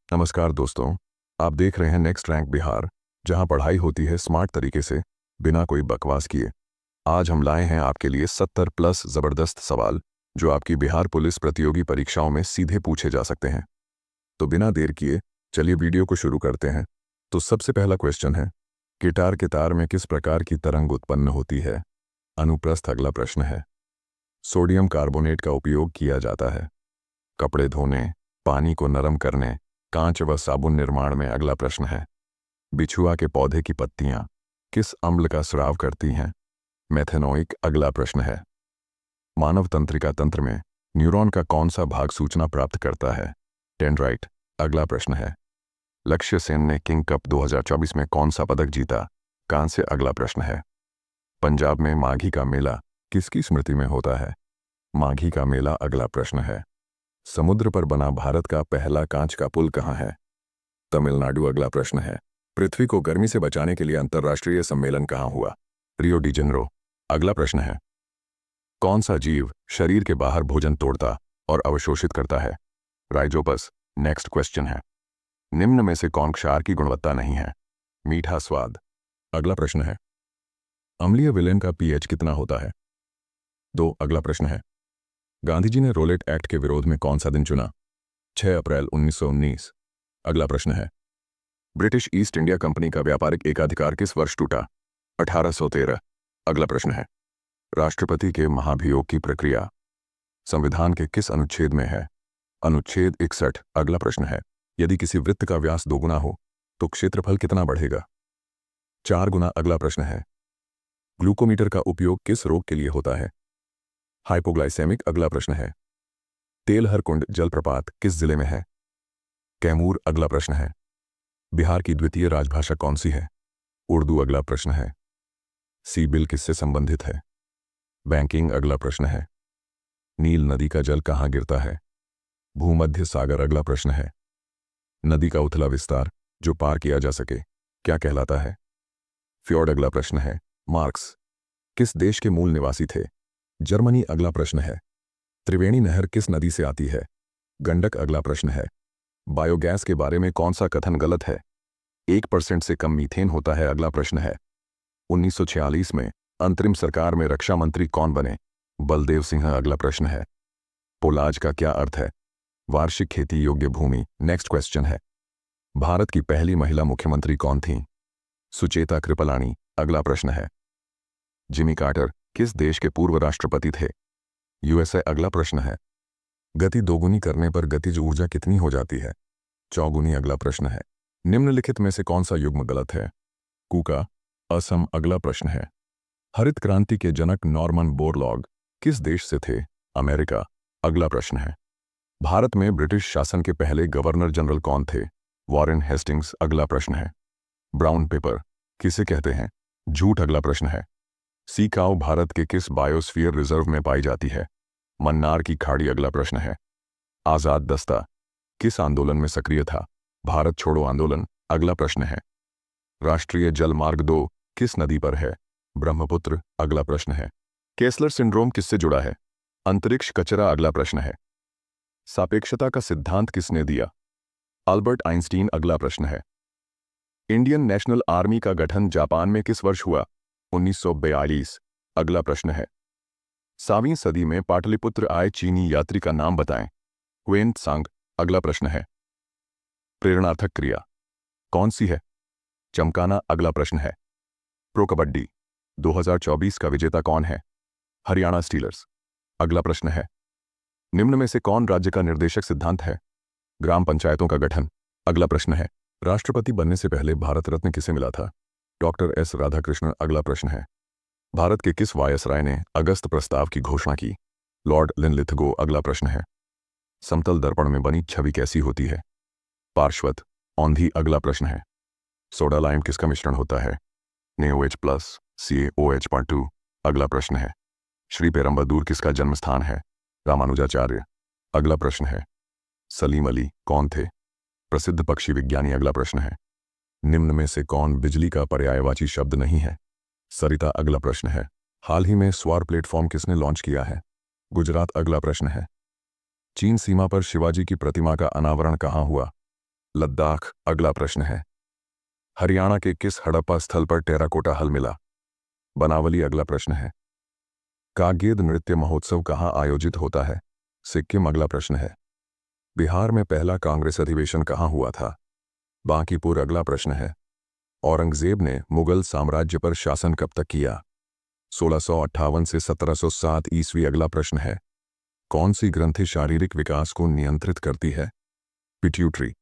नमस्कार दोस्तों। आप देख रहे हैं नेक्स्ट रैंक बिहार, जहां पढ़ाई होती है स्मार्ट तरीके से, बिना कोई बकवास किए। आज हम लाए हैं आपके लिए 70 प्लस ज़बरदस्त सवाल जो आपकी बिहार पुलिस प्रतियोगी परीक्षाओं में सीधे पूछे जा सकते हैं। तो बिना देर किए चलिए वीडियो को शुरू करते हैं। तो सबसे पहला क्वेश्चन है, गिटार के तार में किस प्रकार की तरंग उत्पन्न होती है? अनुप्रस्थ अगला प्रश्न है। सोडियम कार्बोनेट का उपयोग किया जाता है कपड़े धोने, पानी को नरम करने, कांच व साबुन निर्माण में। अगला प्रश्न है, बिछुआ के पौधे की पत्तियां किस अम्ल का स्राव करती हैं? मेथेनोइक। अगला प्रश्न है, मानव तंत्रिका तंत्र में न्यूरॉन का कौन सा भाग सूचना प्राप्त करता है? डेंड्राइट। अगला प्रश्न है, लक्ष्य सेन ने किंग कप 2024 में कौन सा पदक जीता? कांस्य। अगला प्रश्न है, पंजाब में माघी का मेला किसकी स्मृति में होता है? माघी का मेला। अगला प्रश्न है, समुद्र पर बना भारत का पहला कांच का पुल कहाँ है? तमिलनाडु। अगला प्रश्न है, पृथ्वी को गर्मी से बचाने के लिए अंतर्राष्ट्रीय सम्मेलन कहाँ हुआ? Rio de Janeiro. अगला प्रश्न है, कौन सा जीव शरीर के बाहर भोजन तोड़ता और अवशोषित करता है? राइजोपस। नेक्स्ट क्वेश्चन है, निम्न में से कौन क्षार की गुणवत्ता नहीं है? मीठा स्वाद। अगला प्रश्न है, अम्लीय विलेन का पीएच कितना होता है? 2। अगला प्रश्न है, गांधी जी ने रोलेट एक्ट के विरोध में कौन सा दिन चुना? 6 अप्रैल 1919। अगला प्रश्न है, ब्रिटिश ईस्ट इंडिया कंपनी का व्यापारिक एकाधिकार किस वर्ष टूटा? 1813। अगला प्रश्न है, राष्ट्रपति के महाभियोग की प्रक्रिया संविधान के किस अनुच्छेद में है? अनुच्छेद 61। अगला प्रश्न है, यदि किसी वृत्त का व्यास 2 गुना हो तो क्षेत्रफल कितना बढ़ेगा? 4 गुना। अगला प्रश्न है, ग्लूकोमीटर का उपयोग किस रोग के लिए होता है? हाइपोग्लाइसेमिक। अगला प्रश्न है, तेलहर कुंड जलप्रपात किस जिले में है? कैमूर। अगला प्रश्न है, बिहार की द्वितीय राजभाषा कौन सी है? उर्दू। अगला प्रश्न है, सी बिल किससे संबंधित है? बैंकिंग। अगला प्रश्न है, नील नदी का जल कहाँ गिरता है? भूमध्य सागर। अगला प्रश्न है, नदी का उथला विस्तार जो पार किया जा सके क्या कहलाता है? फ्योर्ड। अगला प्रश्न है, मार्क्स किस देश के मूल निवासी थे? जर्मनी। अगला प्रश्न है, त्रिवेणी नहर किस नदी से आती है? गंडक। अगला प्रश्न है, बायोगैस के बारे में कौन सा कथन गलत है? 1% से कम मीथेन होता है। अगला प्रश्न है, 1946 में अंतरिम सरकार में रक्षा मंत्री कौन बने? बलदेव सिंह। अगला प्रश्न है, पोलाज का क्या अर्थ है? वार्षिक खेती योग्य भूमि। नेक्स्ट क्वेश्चन है, भारत की पहली महिला मुख्यमंत्री कौन थी? सुचेता कृपलानी। अगला प्रश्न है, जिमी कार्टर किस देश के पूर्व राष्ट्रपति थे? यूएसए। अगला प्रश्न है, गति दोगुनी करने पर गतिज ऊर्जा कितनी हो जाती है? चौगुनी। अगला प्रश्न है, निम्नलिखित में से कौन सा युग्म गलत है? कुका। असम। अगला प्रश्न है, हरित क्रांति के जनक नॉर्मन बोरलॉग किस देश से थे? अमेरिका। अगला प्रश्न है, भारत में ब्रिटिश शासन के पहले गवर्नर जनरल कौन थे? Warren Hastings. अगला प्रश्न है, ब्राउन पेपर किसे कहते हैं? झूठ। अगला प्रश्न है, सी काऊ भारत के किस बायोस्फीयर रिजर्व में पाई जाती है? मन्नार की खाड़ी। अगला प्रश्न है, आजाद दस्ता किस आंदोलन में सक्रिय था? भारत छोड़ो आंदोलन। अगला प्रश्न है, राष्ट्रीय जल मार्ग 2 किस नदी पर है? ब्रह्मपुत्र। अगला प्रश्न है, केसलर सिंड्रोम किससे जुड़ा है? अंतरिक्ष कचरा। अगला प्रश्न है, सापेक्षता का सिद्धांत किसने दिया? Albert Einstein. अगला प्रश्न है, इंडियन नेशनल आर्मी का गठन जापान में किस वर्ष हुआ? 1942। अगला प्रश्न है, 7वीं सदी में पाटलिपुत्र आए चीनी यात्री का नाम बताएं। When Tsang. अगला प्रश्न है, प्रेरणार्थक क्रिया कौन सी है? चमकाना। अगला प्रश्न है, प्रो कबड्डी 2024 का विजेता कौन है? हरियाणा स्टीलर्स। अगला प्रश्न है, निम्न में से कौन राज्य का निर्देशक सिद्धांत है? ग्राम पंचायतों का गठन। अगला प्रश्न है, राष्ट्रपति बनने से पहले भारत रत्न किसे मिला था? Doctor S Radhakrishnan. अगला प्रश्न है, भारत के किस वायसराय ने अगस्त प्रस्ताव की घोषणा की? Lord Linlithgow. अगला प्रश्न है, समतल दर्पण में बनी छवि कैसी होती है? पार्श्वत औंधी। अगला प्रश्न है, सोडा लाइम किसका मिश्रण होता है? NaOH+ CaOH2। अगला प्रश्न है, श्री पेरम्बदूर किसका जन्म स्थान है? रामानुजाचार्य। अगला प्रश्न है, सलीम अली कौन थे? प्रसिद्ध पक्षी विज्ञानी। अगला प्रश्न है, निम्न में से कौन बिजली का पर्यायवाची शब्द नहीं है? सरिता। अगला प्रश्न है, हाल ही में स्वार प्लेटफॉर्म किसने लॉन्च किया है? गुजरात। अगला प्रश्न है, चीन सीमा पर शिवाजी की प्रतिमा का अनावरण कहाँ हुआ? लद्दाख। अगला प्रश्न है, हरियाणा के किस हड़प्पा स्थल पर टेराकोटा हल मिला? बनावली। अगला प्रश्न है, कागेद नृत्य महोत्सव कहाँ आयोजित होता है? सिक्किम। अगला प्रश्न है, बिहार में पहला कांग्रेस अधिवेशन कहाँ हुआ था? बांकीपुर। अगला प्रश्न है, औरंगजेब ने मुगल साम्राज्य पर शासन कब तक किया? 1658 से 1707 ईस्वी। अगला प्रश्न है, कौन सी ग्रंथि शारीरिक विकास को नियंत्रित करती है? पिट्यूटरी।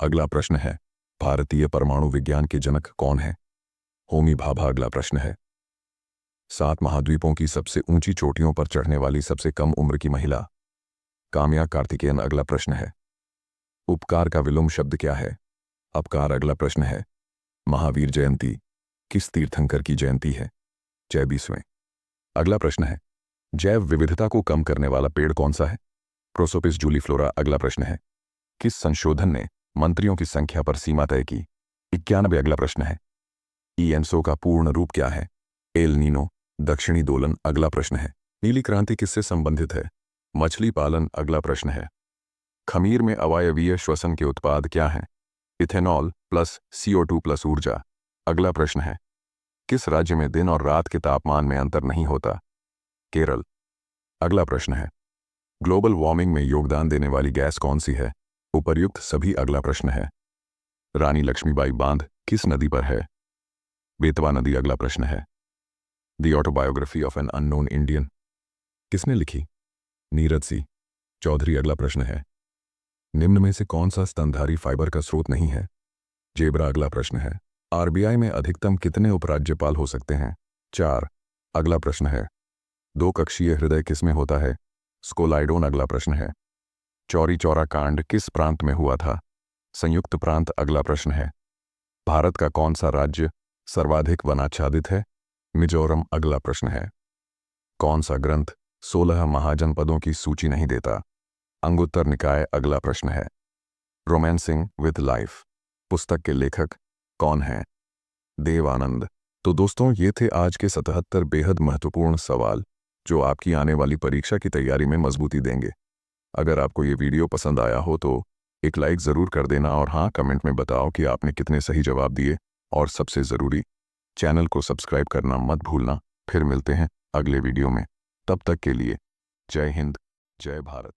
अगला प्रश्न है, भारतीय परमाणु विज्ञान के जनक कौन है? होमी भाभा। अगला प्रश्न है, 7 महाद्वीपों की सबसे ऊंची चोटियों पर चढ़ने वाली सबसे कम उम्र की महिला? काम्या कार्तिकेयन। अगला प्रश्न है, उपकार का विलोम शब्द क्या है? अपकार। अगला प्रश्न है, महावीर जयंती किस तीर्थंकर की जयंती है? 24वें। अगला प्रश्न है, जैव विविधता को कम करने वाला पेड़ कौन सा है? प्रोसोपिस जूलीफ्लोरा। अगला प्रश्न है, किस संशोधन ने मंत्रियों की संख्या पर सीमा तय की? 91। अगला प्रश्न है, ईएनसो का पूर्ण रूप क्या है? एल नीनो, दक्षिणी दोलन। अगला प्रश्न है, नीली क्रांति किससे संबंधित है? मछली पालन। अगला प्रश्न है, खमीर में अवायवीय श्वसन के उत्पाद क्या हैं? इथेनॉल प्लस CO2 प्लस ऊर्जा। अगला प्रश्न है, किस राज्य में दिन और रात के तापमान में अंतर नहीं होता? केरल। अगला प्रश्न है, ग्लोबल वार्मिंग में योगदान देने वाली गैस कौन सी है? उपर्युक्त सभी। अगला प्रश्न है, रानी लक्ष्मीबाई बांध किस नदी पर है? बेतवा नदी। अगला प्रश्न है, the autobiography of an unknown Indian किसने लिखी? नीरज सी चौधरी। अगला प्रश्न है, निम्न में से कौन सा स्तनधारी फाइबर का स्रोत नहीं है? जेब्रा। अगला प्रश्न है, आरबीआई में अधिकतम कितने उपराज्यपाल हो सकते हैं? 4। अगला प्रश्न है, दो कक्षीय हृदय किसमें होता है? स्कोलाइडोन। अगला प्रश्न है, चौरी चौरा कांड किस प्रांत में हुआ था? संयुक्त प्रांत। अगला प्रश्न है, भारत का कौन सा राज्य सर्वाधिक वनाच्छादित है? मिजोरम। अगला प्रश्न है, कौन सा ग्रंथ 16 महाजनपदों की सूची नहीं देता? अंगुत्तर निकाय। अगला प्रश्न है, रोमांसिंग विद लाइफ पुस्तक के लेखक कौन हैं? देव आनंद। तो दोस्तों, ये थे आज के 77 बेहद महत्वपूर्ण सवाल जो आपकी आने वाली परीक्षा की तैयारी में मजबूती देंगे। अगर आपको ये वीडियो पसंद आया हो तो एक लाइक ज़रूर कर देना और हाँ, कमेंट में बताओ कि आपने कितने सही जवाब दिए। और सबसे ज़रूरी, चैनल को सब्सक्राइब करना मत भूलना। फिर मिलते हैं अगले वीडियो में। तब तक के लिए जय हिंद, जय भारत।